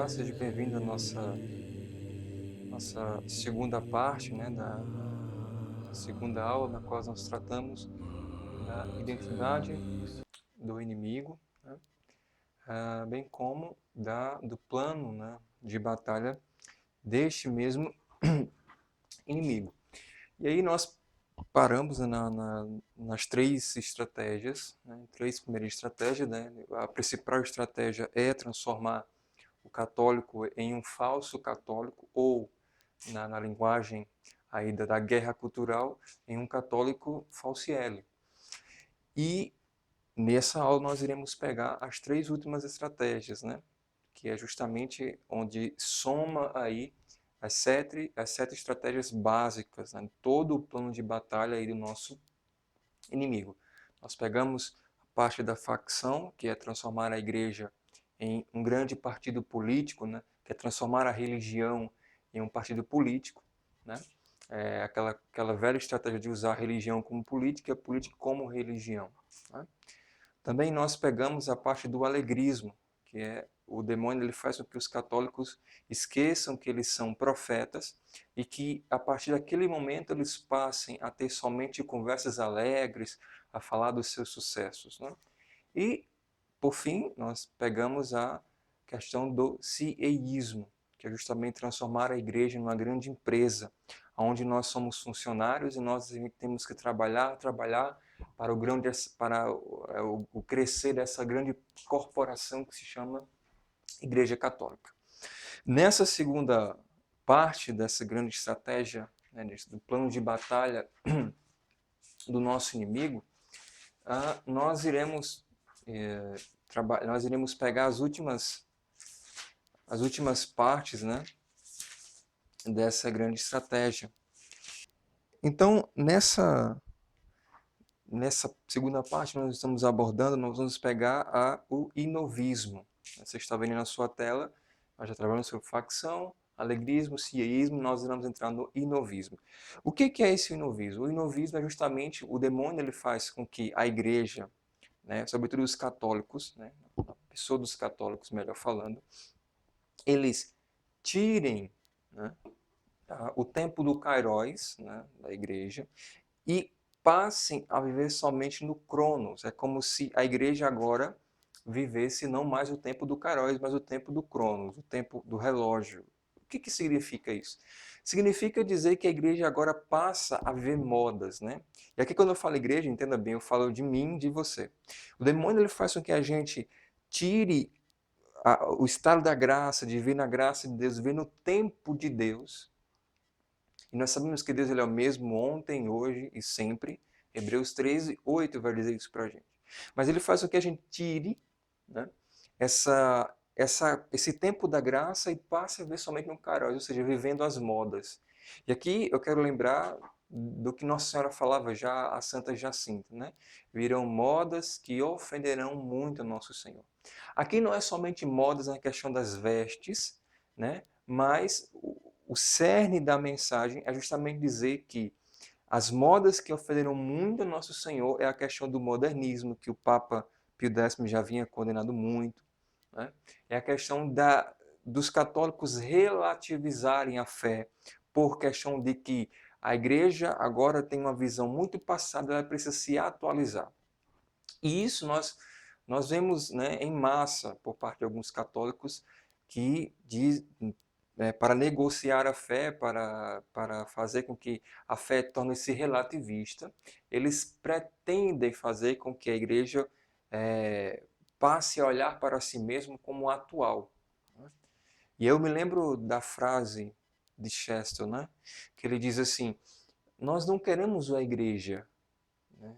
Olá, seja bem-vindo à nossa segunda parte, né, da segunda aula, na qual nós tratamos da identidade do inimigo, né, bem como do plano, né, de batalha deste mesmo inimigo. E aí nós paramos nas três estratégias, né, três primeiras estratégias, né. A principal estratégia é transformar o católico em um falso católico, ou na linguagem aí da guerra cultural, em um católico falciele. E nessa aula nós iremos pegar as três últimas estratégias, né? Que é justamente onde soma aí as sete estratégias básicas, né? Todo o plano de batalha aí do nosso inimigo. Nós pegamos a parte da facção, que é transformar a igreja em um grande partido político, né? Que é transformar a religião em um partido político, né? Aquela velha estratégia de usar a religião como política e a política como religião, né? Também nós pegamos a parte do alegrismo, que é o demônio, ele faz com que os católicos esqueçam que eles são profetas e que a partir daquele momento eles passem a ter somente conversas alegres, a falar dos seus sucessos, né? E, por fim, nós pegamos a questão do cieísmo, que é justamente transformar a igreja numa grande empresa, onde nós somos funcionários e nós temos que trabalhar para o crescer dessa grande corporação que se chama Igreja Católica. Nessa segunda parte dessa grande estratégia, né, do plano de batalha do nosso inimigo, nós iremos nós iremos pegar as últimas partes, né, dessa grande estratégia. Então, nessa segunda parte, nós estamos abordando, nós vamos pegar o inovismo. Você está vendo na sua tela, nós já trabalhamos sobre facção, alegrismo, cieísmo, nós vamos entrar no inovismo. O que é esse inovismo? O inovismo é justamente o demônio, ele faz com que a igreja, né, sobretudo os católicos, né, a pessoa dos católicos, melhor falando, eles tirem, né, o tempo do kairos, né, da igreja, e passem a viver somente no cronos. É como se a igreja agora vivesse não mais o tempo do kairos, mas o tempo do cronos, o tempo do relógio. O que significa isso? Significa dizer que a igreja agora passa a viver modas, né? E aqui quando eu falo igreja, entenda bem, eu falo de mim, de você. O demônio, ele faz com que a gente tire o estado da graça, de viver na graça de Deus, viver no tempo de Deus. E nós sabemos que Deus, ele é o mesmo ontem, hoje e sempre. Hebreus 13, 8 vai dizer isso para a gente. Mas ele faz com que a gente tire, né, esse tempo da graça e passe a ver somente no Kairos, ou seja, vivendo as modas. E aqui eu quero lembrar do que Nossa Senhora falava já a Santa Jacinta, né? Virão modas que ofenderão muito a Nosso Senhor. Aqui não é somente modas na questão das vestes, né? Mas o cerne da mensagem é justamente dizer que as modas que ofenderam muito a Nosso Senhor é a questão do modernismo, que o Papa Pio X já vinha condenado muito, né? É a questão dos católicos relativizarem a fé por questão de que a igreja agora tem uma visão muito passada, ela precisa se atualizar. E isso nós vemos, né, em massa por parte de alguns católicos que para negociar a fé, para fazer com que a fé torne-se relativista, eles pretendem fazer com que a igreja passe a olhar para si mesmo como atual, né? E eu me lembro da frase de Chesterton, né, que ele diz assim: nós não queremos uma igreja, né,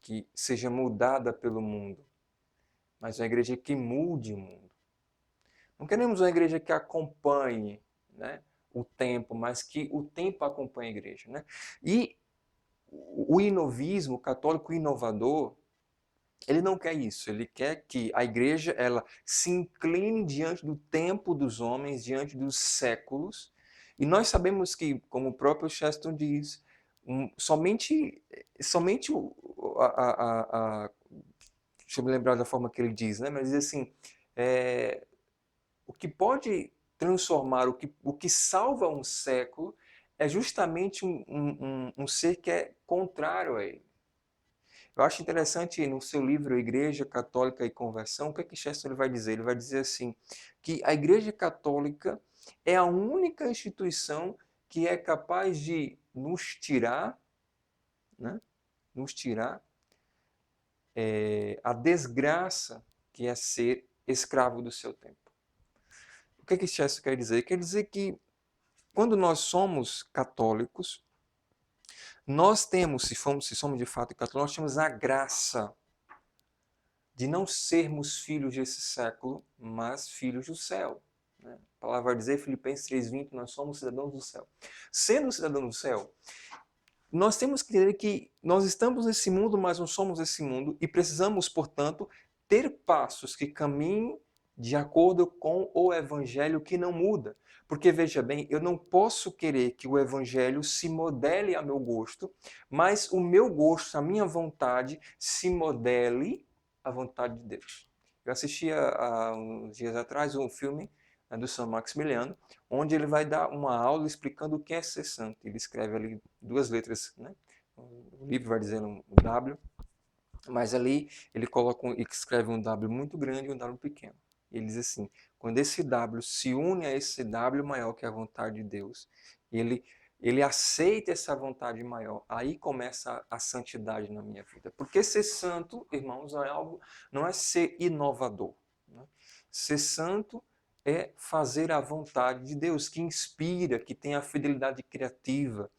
que seja mudada pelo mundo, mas uma igreja que mude o mundo. Não queremos uma igreja que acompanhe, né, o tempo, mas que o tempo acompanhe a igreja, né? E o inovismo, o católico inovador, ele não quer isso. Ele quer que a igreja ela se incline diante do tempo dos homens, diante dos séculos. E nós sabemos que, como o próprio Chesterton diz, somente deixa eu me lembrar da forma que ele diz, né? Mas diz assim, é, o que pode transformar, o que salva um século, é justamente um ser que é contrário a ele. Eu acho interessante no seu livro Igreja Católica e Conversão, o que é que Chesterton vai dizer? Ele vai dizer assim, que a Igreja Católica é a única instituição que é capaz de nos tirar, né, nos tirar a desgraça que é ser escravo do seu tempo. O que é que Chesterton quer dizer? Quer dizer que quando nós somos católicos, nós temos, se somos de fato católicos, nós temos a graça de não sermos filhos desse século, mas filhos do céu. Né? A palavra vai dizer, Filipenses 3,20, nós somos cidadãos do céu. Sendo cidadãos do céu, nós temos que entender que nós estamos nesse mundo, mas não somos esse mundo, e precisamos, portanto, ter passos que caminhem de acordo com o evangelho que não muda. Porque, veja bem, eu não posso querer que o evangelho se modele a meu gosto, mas o meu gosto, a minha vontade, se modele à vontade de Deus. Eu assisti há uns dias atrás um filme do São Maximiliano, onde ele vai dar uma aula explicando o que é ser santo. Ele escreve ali duas letras, né? O livro vai dizendo um W, mas ali ele escreve um W muito grande e um W pequeno. Ele diz assim, quando esse W se une a esse W maior que é a vontade de Deus, ele aceita essa vontade maior, aí começa a santidade na minha vida. Porque ser santo, irmãos, não é ser inovador. Né? Ser santo é fazer a vontade de Deus, que inspira, que tem a fidelidade criativa,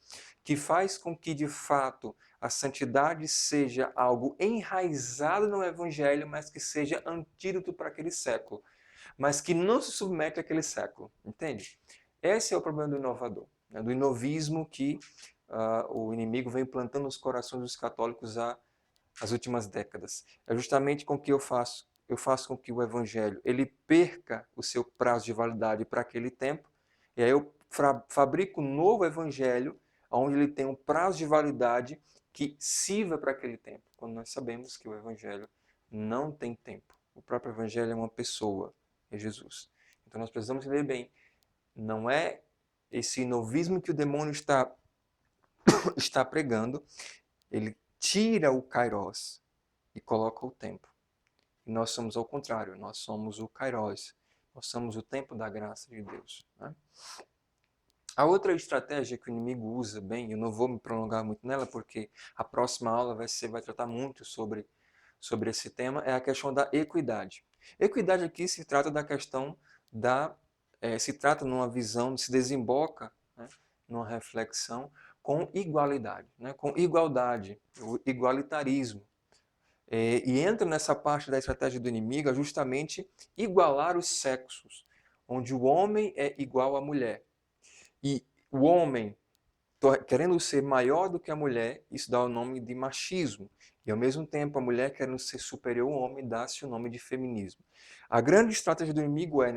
que faz com que, de fato, a santidade seja algo enraizado no Evangelho, mas que seja antídoto para aquele século, mas que não se submete àquele século, entende? Esse é o problema do inovador, né? Do inovismo que o inimigo vem plantando nos corações dos católicos as últimas décadas. É justamente com que eu faço com que o evangelho ele perca o seu prazo de validade para aquele tempo, e aí eu fabrico um novo evangelho onde ele tem um prazo de validade que sirva para aquele tempo, quando nós sabemos que o evangelho não tem tempo. O próprio evangelho é uma pessoa, é Jesus. Então nós precisamos entender bem, não é esse novismo que o demônio está pregando, ele tira o kairos e coloca o tempo. E nós somos ao contrário, nós somos o kairos, nós somos o tempo da graça de Deus. Né? A outra estratégia que o inimigo usa bem, eu não vou me prolongar muito nela, porque a próxima aula vai tratar muito sobre esse tema, é a questão da equidade. Equidade aqui se trata da questão se trata numa visão, se desemboca, né, numa reflexão com igualdade, né, com igualdade, o igualitarismo. E entra nessa parte da estratégia do inimigo justamente igualar os sexos, onde o homem é igual à mulher. E o homem, querendo ser maior do que a mulher, isso dá o nome de machismo. E ao mesmo tempo, a mulher querendo ser superior ao homem, dá-se o nome de feminismo. A grande estratégia do inimigo é,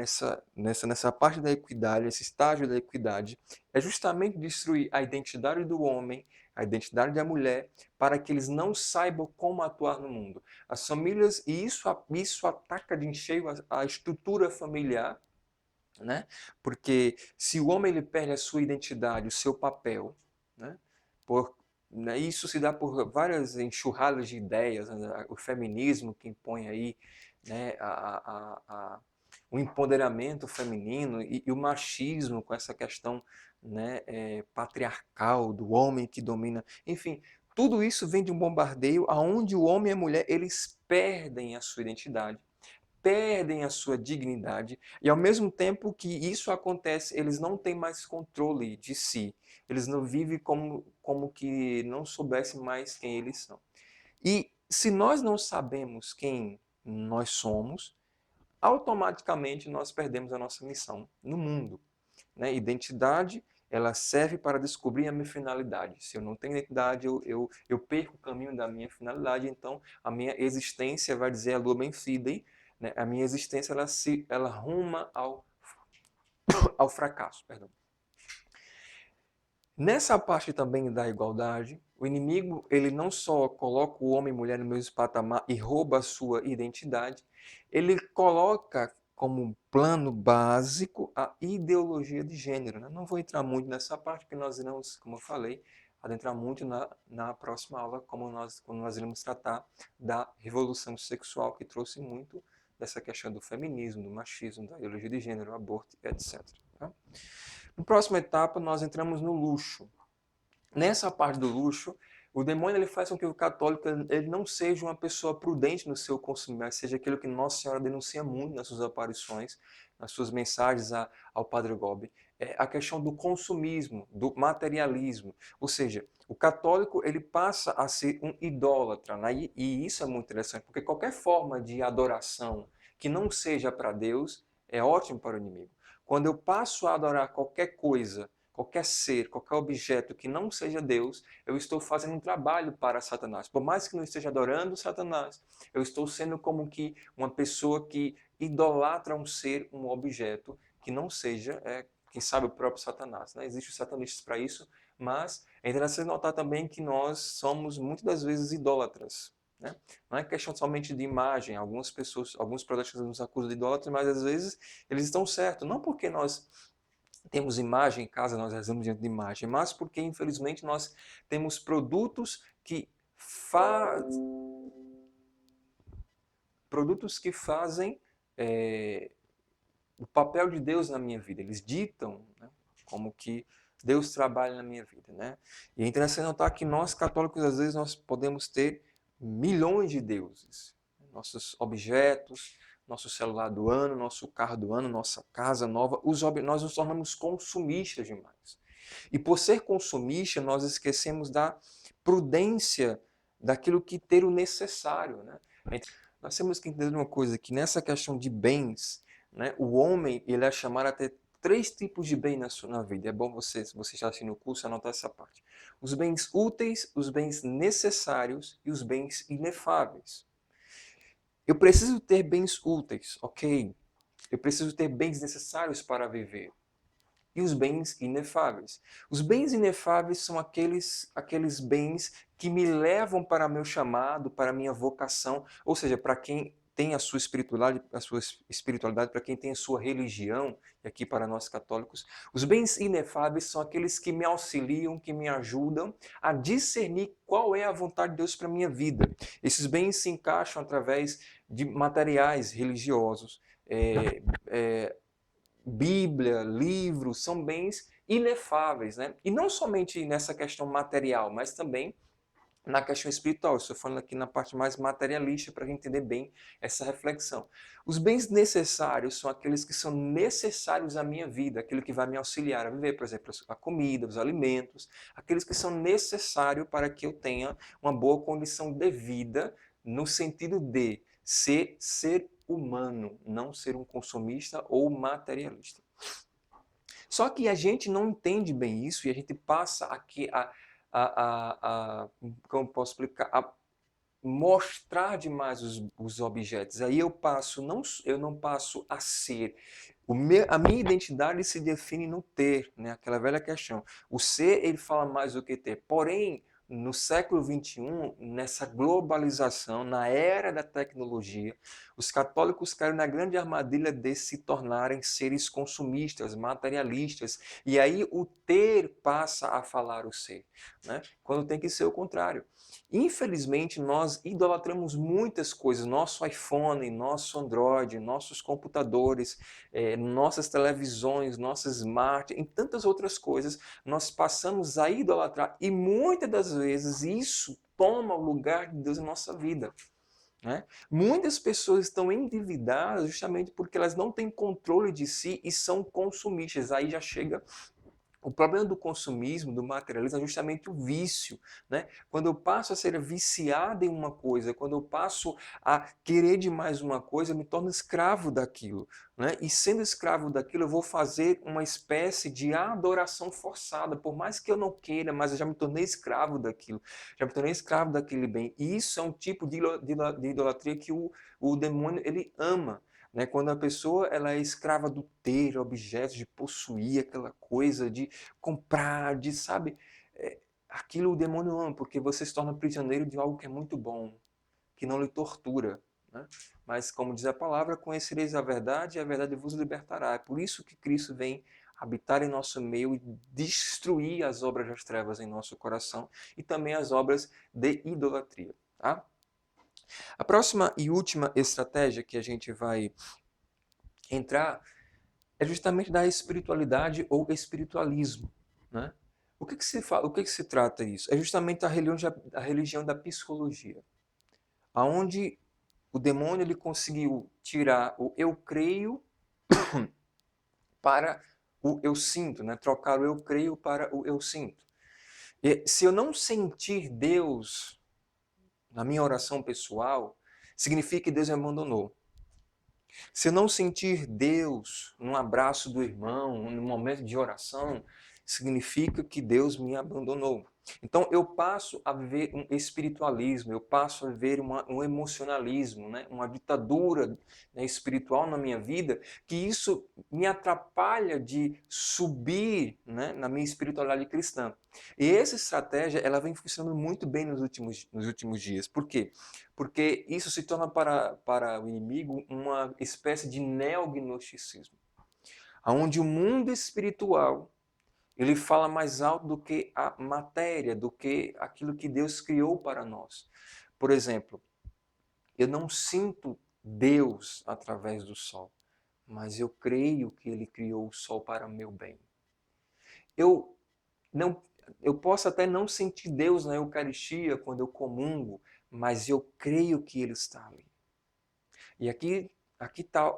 nessa parte da equidade, esse estágio da equidade, é justamente destruir a identidade do homem, a identidade da mulher, para que eles não saibam como atuar no mundo. As famílias, e isso ataca de cheio a estrutura familiar, né? Porque se o homem ele perde a sua identidade, o seu papel, né? Isso se dá por várias enxurradas de ideias, né? O feminismo que impõe aí, né? O empoderamento feminino e o machismo com essa questão, né? Patriarcal do homem que domina, enfim, tudo isso vem de um bombardeio aonde o homem e a mulher eles perdem a sua identidade, perdem a sua dignidade e ao mesmo tempo que isso acontece, eles não têm mais controle de si. Eles não vivem como que não soubessem mais quem eles são. E se nós não sabemos quem nós somos, automaticamente nós perdemos a nossa missão no mundo. Né? Identidade, ela serve para descobrir a minha finalidade. Se eu não tenho identidade, eu perco o caminho da minha finalidade, então a minha existência, vai dizer a Lumen Fidei, né? A minha existência ela ruma ao fracasso. Perdão. Nessa parte também da igualdade, o inimigo ele não só coloca o homem e mulher no mesmo patamar e rouba a sua identidade, ele coloca como plano básico a ideologia de gênero, né? Não vou entrar muito nessa parte, porque nós iremos, como eu falei, adentrar muito na próxima aula, quando nós iremos tratar da revolução sexual, que trouxe muito dessa questão do feminismo, do machismo, da ideologia de gênero, aborto, etc. Tá? Na próxima etapa, nós entramos no luxo. Nessa parte do luxo, o demônio ele faz com que o católico ele não seja uma pessoa prudente no seu consumo, mas seja aquilo que Nossa Senhora denuncia muito nas suas aparições, nas suas mensagens ao Padre Gobi, é a questão do consumismo, do materialismo. Ou seja, o católico ele passa a ser um idólatra, né? E isso é muito interessante, porque qualquer forma de adoração que não seja para Deus é ótimo para o inimigo. Quando eu passo a adorar qualquer coisa, qualquer ser, qualquer objeto que não seja Deus, eu estou fazendo um trabalho para Satanás. Por mais que não esteja adorando Satanás, eu estou sendo como que uma pessoa que idolatra um ser, um objeto, que não seja, quem sabe, o próprio Satanás. Né? Existem satanistas para isso, mas é interessante notar também que nós somos, muitas das vezes, idólatras. Né? Não é questão somente de imagem. Algumas pessoas, alguns protestantes nos acusam de idólatras, mas às vezes eles estão certos. Não porque nós temos imagem em casa, nós rezamos diante de imagem, mas porque, infelizmente, nós temos produtos que fazem o papel de Deus na minha vida. Eles ditam, né, como que Deus trabalha na minha vida. Né? E é interessante notar que nós, católicos, às vezes, nós podemos ter milhões de deuses. Nossos objetos, nosso celular do ano, nosso carro do ano, nossa casa nova, nós nos tornamos consumistas demais. E por ser consumista, nós esquecemos da prudência daquilo que ter o necessário. Né? Nós temos que entender uma coisa, que nessa questão de bens, né, o homem ele é chamado a ter 3 tipos de bem na vida. É bom você, se você está assistindo o curso, anotar essa parte. Os bens úteis, os bens necessários e os bens inefáveis. Eu preciso ter bens úteis, ok. Eu preciso ter bens necessários para viver. E os bens inefáveis. Os bens inefáveis são aqueles bens que me levam para meu chamado, para minha vocação, ou seja, para quem tem a sua espiritualidade, para quem tem a sua religião, e aqui para nós católicos, os bens inefáveis são aqueles que me auxiliam, que me ajudam a discernir qual é a vontade de Deus para a minha vida. Esses bens se encaixam através de materiais religiosos, Bíblia, livros, são bens inefáveis, né? E não somente nessa questão material, mas também na questão espiritual. Estou falando aqui na parte mais materialista para entender bem essa reflexão. Os bens necessários são aqueles que são necessários à minha vida, aquilo que vai me auxiliar a viver, por exemplo, a comida, os alimentos, aqueles que são necessários para que eu tenha uma boa condição de vida, no sentido de ser humano, não ser um consumista ou materialista. Só que a gente não entende bem isso e a gente passa aqui como posso explicar, a mostrar demais os objetos. Aí eu não passo a ser. A minha identidade se define no ter, né? Aquela velha questão. O ser, ele fala mais do que ter. Porém, no século XXI, nessa globalização, na era da tecnologia, os católicos caíram na grande armadilha de se tornarem seres consumistas, materialistas, e aí o ter passa a falar o ser, né? Quando tem que ser o contrário. Infelizmente, nós idolatramos muitas coisas, nosso iPhone, nosso Android, nossos computadores, nossas televisões, nossas smart, em tantas outras coisas, nós passamos a idolatrar e muitas das vezes isso toma o lugar de Deus em nossa vida. Né? Muitas pessoas estão endividadas justamente porque elas não têm controle de si e são consumistas. Aí já chega o problema do consumismo, do materialismo, é justamente o vício. Né? Quando eu passo a ser viciado em uma coisa, quando eu passo a querer demais uma coisa, eu me torno escravo daquilo. Né? E sendo escravo daquilo, eu vou fazer uma espécie de adoração forçada, por mais que eu não queira, mas eu já me tornei escravo daquilo, já me tornei escravo daquele bem. E isso é um tipo de idolatria que o demônio ele ama. Né? Quando a pessoa ela é escrava do ter objetos, de possuir aquela coisa, de comprar, de, sabe, aquilo o demônio ama, porque você se torna prisioneiro de algo que é muito bom, que não lhe tortura. né? Mas, como diz a palavra, conhecereis a verdade e a verdade vos libertará. É por isso que Cristo vem habitar em nosso meio e destruir as obras das trevas em nosso coração e também as obras de idolatria. Tá? A próxima e última estratégia que a gente vai entrar é justamente da espiritualidade ou espiritualismo. Né? O que se trata isso? É justamente a religião da psicologia, aonde o demônio ele conseguiu tirar o eu creio para o eu sinto, né? Trocar o eu creio para o eu sinto. E se eu não sentir Deus na minha oração pessoal, significa que Deus me abandonou. Se eu não sentir Deus num abraço do irmão, num momento de oração, significa que Deus me abandonou. Então eu passo a viver um espiritualismo, eu passo a viver um emocionalismo, né? Uma ditadura, né, espiritual na minha vida, que isso me atrapalha de subir, né, na minha espiritualidade cristã. E essa estratégia ela vem funcionando muito bem nos últimos dias. Por quê? Porque isso se torna para o inimigo uma espécie de neognosticismo, onde o mundo espiritual ele fala mais alto do que a matéria, do que aquilo que Deus criou para nós. Por exemplo, eu não sinto Deus através do sol, mas eu creio que Ele criou o sol para meu bem. Eu não, eu posso até não sentir Deus na Eucaristia quando eu comungo, mas eu creio que Ele está ali. E aqui está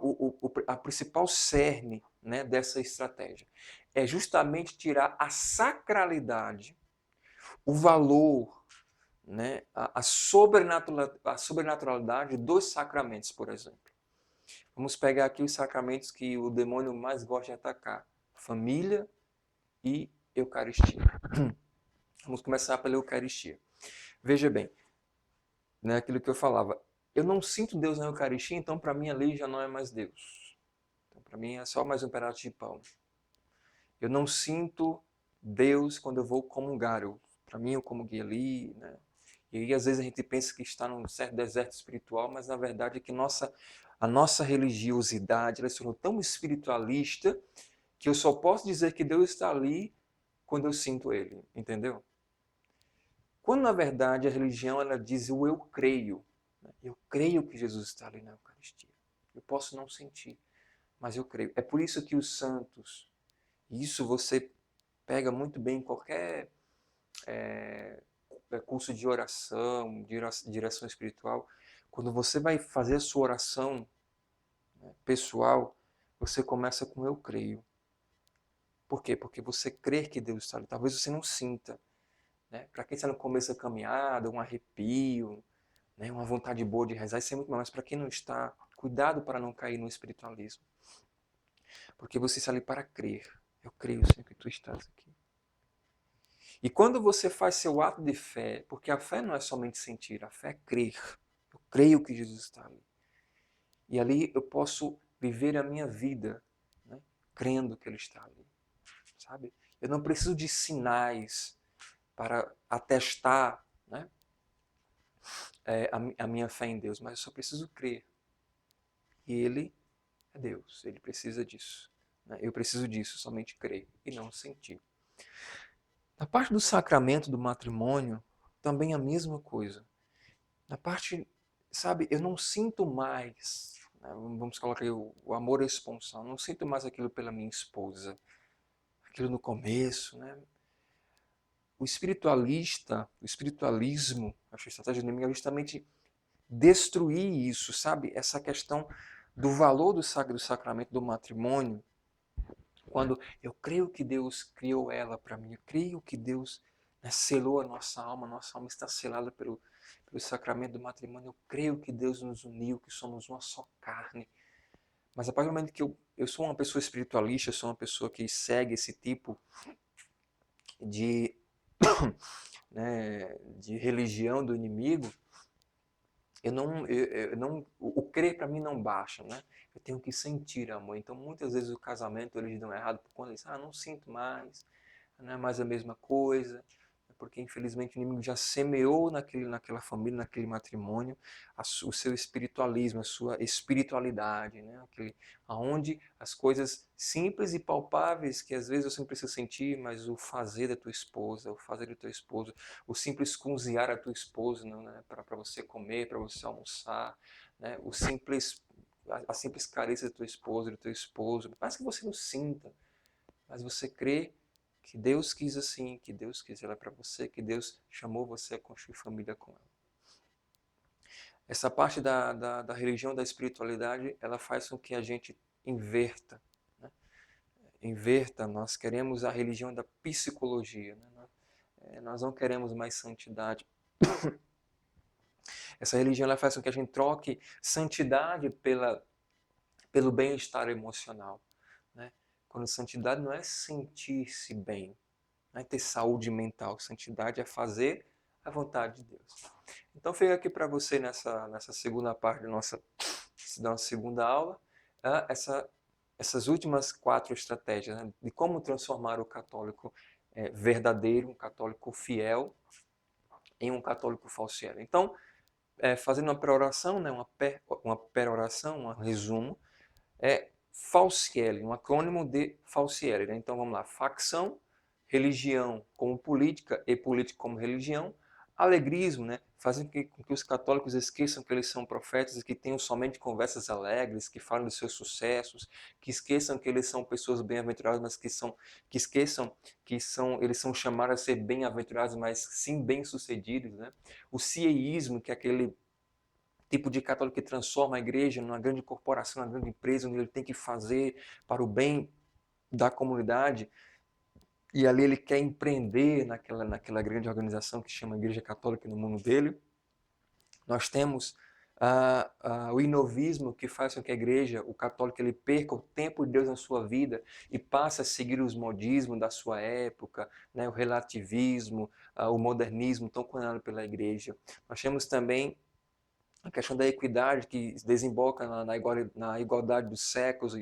a principal cerne, né, dessa estratégia. É justamente tirar a sacralidade, o valor, né, a sobrenaturalidade dos sacramentos, por exemplo. Vamos pegar aqui os sacramentos que o demônio mais gosta de atacar: família e Eucaristia. Vamos começar pela Eucaristia. Veja bem, né, aquilo que eu falava. Eu não sinto Deus na Eucaristia, então para mim ali já não é mais Deus. Então, para mim é só mais um pedaço de pão. Eu não sinto Deus quando eu vou comungar. Para mim eu comunguei ali, né? E aí às vezes a gente pensa que está num certo deserto espiritual, mas na verdade é que a nossa religiosidade ela se tornou tão espiritualista que eu só posso dizer que Deus está ali quando eu sinto Ele, entendeu? Quando na verdade a religião ela diz o eu creio. Né? Eu creio que Jesus está ali na Eucaristia. Eu posso não sentir, mas eu creio. É por isso que os santos, e isso você pega muito bem em qualquer curso de oração, direção espiritual, quando você vai fazer a sua oração, né, pessoal, você começa com eu creio. Por quê? Porque você crê que Deus está ali. Talvez você não sinta. Né? Para quem está no começo da caminhada, um arrepio, né, uma vontade boa de rezar, isso é muito mais. Mas para quem não está, cuidado para não cair no espiritualismo. Porque você está ali para crer. Eu creio, Senhor, que tu estás aqui. E quando você faz seu ato de fé, porque a fé não é somente sentir, a fé é crer. Eu creio que Jesus está ali. E ali eu posso viver a minha vida, né, crendo que Ele está ali. Sabe? Eu não preciso de sinais para atestar, né, a minha fé em Deus, mas eu só preciso crer. E Ele é Deus, Ele precisa disso. Né? Eu preciso disso, somente crer e não sentir. Na parte do sacramento do matrimônio, também a mesma coisa. Na parte, sabe, eu não sinto mais, né, vamos colocar aí o amor esponsal, não sinto mais aquilo pela minha esposa, aquilo no começo, né? O espiritualismo, acho que a estratégia do inimigo é justamente destruir isso, sabe? Essa questão do valor do sacramento do matrimônio, quando eu creio que Deus criou ela para mim, eu creio que Deus, né, selou a nossa alma está selada pelo sacramento do matrimônio, eu creio que Deus nos uniu, que somos uma só carne. Mas a partir do momento que eu sou uma pessoa espiritualista, eu sou uma pessoa que segue esse tipo de, né, de religião do inimigo, eu não, o crer para mim não baixa, né? Eu tenho que sentir amor. Então, muitas vezes o casamento eles dão errado por conta disso. Ah, não sinto mais, não é mais a mesma coisa. porque infelizmente o inimigo já semeou naquela família, naquele matrimônio, o seu espiritualismo, a sua espiritualidade, né? Aonde as coisas simples e palpáveis, que às vezes você não precisa sentir, mas o fazer da tua esposa, o fazer do teu esposo, o simples cozinhar a tua esposa, né? Para você comer, para você almoçar, né? A simples carícia da tua esposa, do teu esposo, por mais que você não sinta, mas você crê que Deus quis assim, que Deus quis ela para você, que Deus chamou você a construir família com ela. Essa parte da religião, da espiritualidade, ela faz com que a gente inverta. Né? Inverta, nós queremos a religião da psicologia. Né? Nós não queremos mais santidade. Essa religião ela faz com que a gente troque santidade pelo bem-estar emocional. Né? Quando santidade não é sentir-se bem, não é ter saúde mental. Santidade é fazer a vontade de Deus. Então fica aqui para você nessa segunda parte da nossa segunda aula, essas últimas 4 estratégias, né, de como transformar o católico verdadeiro, um católico fiel, em um católico falciano. Então, fazendo uma peroração, né, uma peroração, um resumo, Falcielli, um acrônimo de Falcielli. Né? Então vamos lá, facção, religião como política e política como religião, alegrismo, né? Fazem com que os católicos esqueçam que eles são profetas e que tenham somente conversas alegres, que falam dos seus sucessos, que esqueçam que eles são pessoas bem-aventuradas, mas que esqueçam que eles são chamados a ser bem-aventurados, mas sim bem-sucedidos. Né? O cieísmo, que é aquele tipo de católico que transforma a igreja numa grande corporação, numa grande empresa, onde ele tem que fazer para o bem da comunidade, e ali ele quer empreender naquela grande organização que chama Igreja Católica no mundo dele. Nós temos o inovismo, que faz com que a igreja, o católico, ele perca o tempo de Deus na sua vida e passe a seguir os modismos da sua época, né, o relativismo, o modernismo tão condenado pela igreja. Nós temos também a questão da equidade, que desemboca na igualdade dos sexos,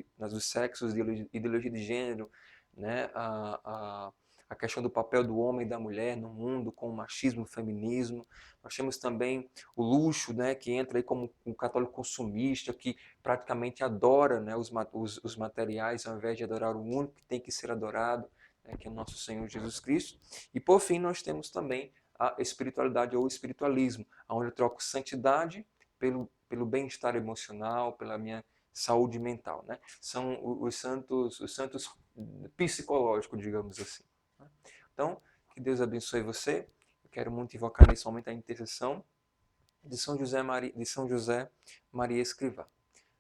ideologia de gênero, né? A questão do papel do homem e da mulher no mundo, com o machismo e o feminismo. Nós temos também o luxo, né? Que entra aí como um católico consumista, que praticamente adora, né? os materiais, ao invés de adorar o único que tem que ser adorado, né? Que é o nosso Senhor Jesus Cristo. E por fim, nós temos também a espiritualidade ou espiritualismo, onde eu troco santidade pelo bem-estar emocional, pela minha saúde mental. Né? São os santos psicológicos, digamos assim. Né? Então, que Deus abençoe você. Eu quero muito invocar nesse momento a intercessão de São José Maria Escrivá.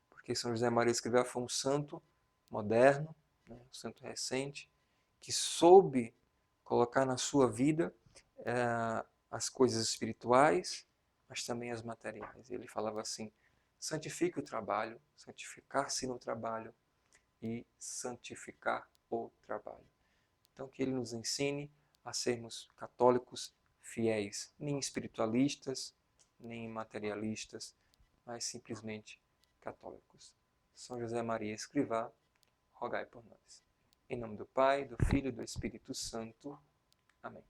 Porque São José Maria Escrivá foi um santo moderno, né? Um santo recente, que soube colocar na sua vida as coisas espirituais, mas também as materiais. Ele falava assim: santifique o trabalho, santificar-se no trabalho e santificar o trabalho. Então, que ele nos ensine a sermos católicos fiéis, nem espiritualistas, nem materialistas, mas simplesmente católicos. São José Maria Escrivá, rogai por nós. Em nome do Pai, do Filho e do Espírito Santo. Amém.